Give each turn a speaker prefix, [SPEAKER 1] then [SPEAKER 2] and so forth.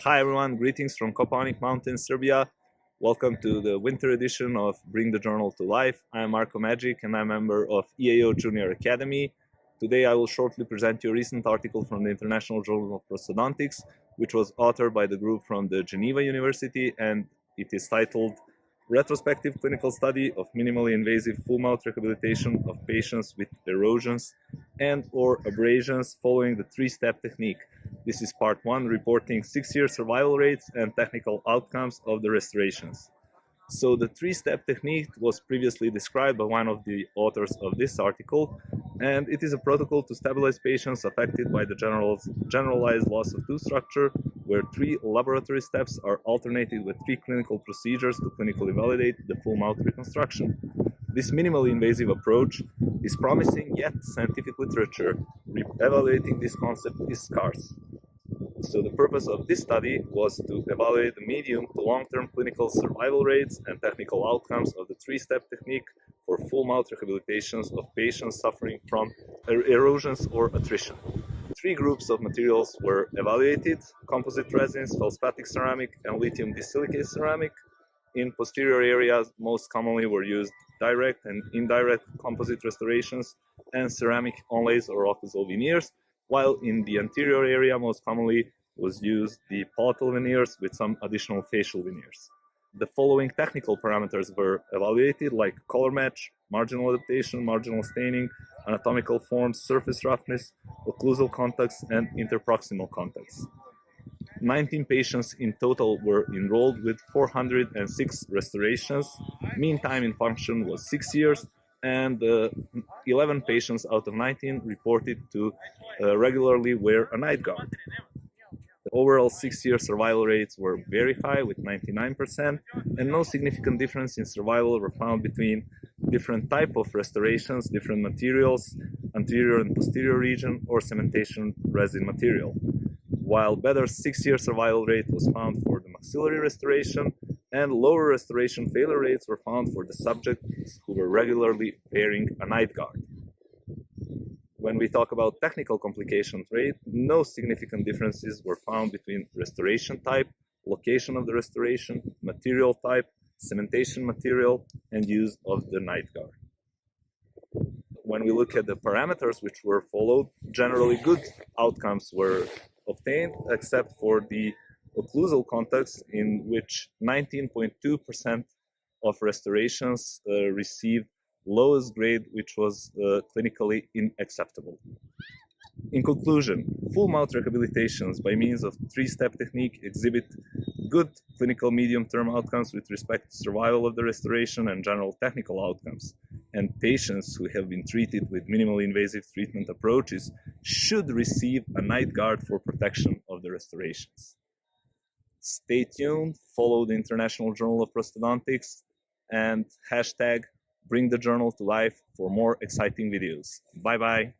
[SPEAKER 1] Hi everyone, greetings from Kopaonik Mountains, Serbia. Welcome to the winter edition of Bring the Journal to Life. I'm Marko and I'm a member of EAO Junior Academy. Today I will shortly present you a recent article from the International Journal of Prosthodontics, which was authored by the group from the Geneva University, and it is titled Retrospective Clinical Study of Minimally Invasive Full Mouth Rehabilitation of Patients with Erosions and/or Abrasions following the three-step technique. This is part 1, reporting 6-year survival rates and technical outcomes of the restorations. So the three-step technique was previously described by one of the authors of this article, and it is a protocol to stabilize patients affected by the generalized loss of tooth structure, where 3 laboratory steps are alternated with 3 clinical procedures to clinically validate the full mouth reconstruction. This minimally invasive approach is promising, yet scientific literature evaluating this concept is scarce. So the purpose of this study was to evaluate the medium to long-term clinical survival rates and technical outcomes of the three-step technique for full mouth rehabilitations of patients suffering from erosions or attrition. 3 groups of materials were evaluated: composite resins, feldspathic ceramic, and lithium disilicate ceramic. In posterior areas, most commonly were used direct and indirect composite restorations and ceramic onlays or occlusal veneers, while in the anterior area, most commonly was used the palatal veneers with some additional facial veneers. The following technical parameters were evaluated, like color match, marginal adaptation, marginal staining, anatomical forms, surface roughness, occlusal contacts, and interproximal contacts. 19 patients in total were enrolled with 406 restorations. Mean time in function was 6 years, and 11 patients out of 19 reported to regularly wear a night guard. The overall 6-year survival rates were very high, with 99%, and no significant difference in survival were found between different type of restorations, different materials, anterior and posterior region, or cementation resin material. While better 6-year survival rate was found for the maxillary restoration, and lower restoration failure rates were found for the subjects who were regularly wearing a night guard. When we talk about technical complications rate, no significant differences were found between restoration type, location of the restoration, material type, cementation material, and use of the night guard. When we look at the parameters which were followed, generally good outcomes were obtained, except for the occlusal contacts, in which 19.2% of restorations received lowest grade, which was clinically unacceptable. In conclusion, full mouth rehabilitations by means of three-step technique exhibit good clinical medium-term outcomes with respect to survival of the restoration and general technical outcomes. And patients who have been treated with minimally invasive treatment approaches should receive a night guard for protection of the restorations. Stay tuned, follow the International Journal of Prosthodontics, and hashtag Bring the Journal to Life for more exciting videos. Bye-bye.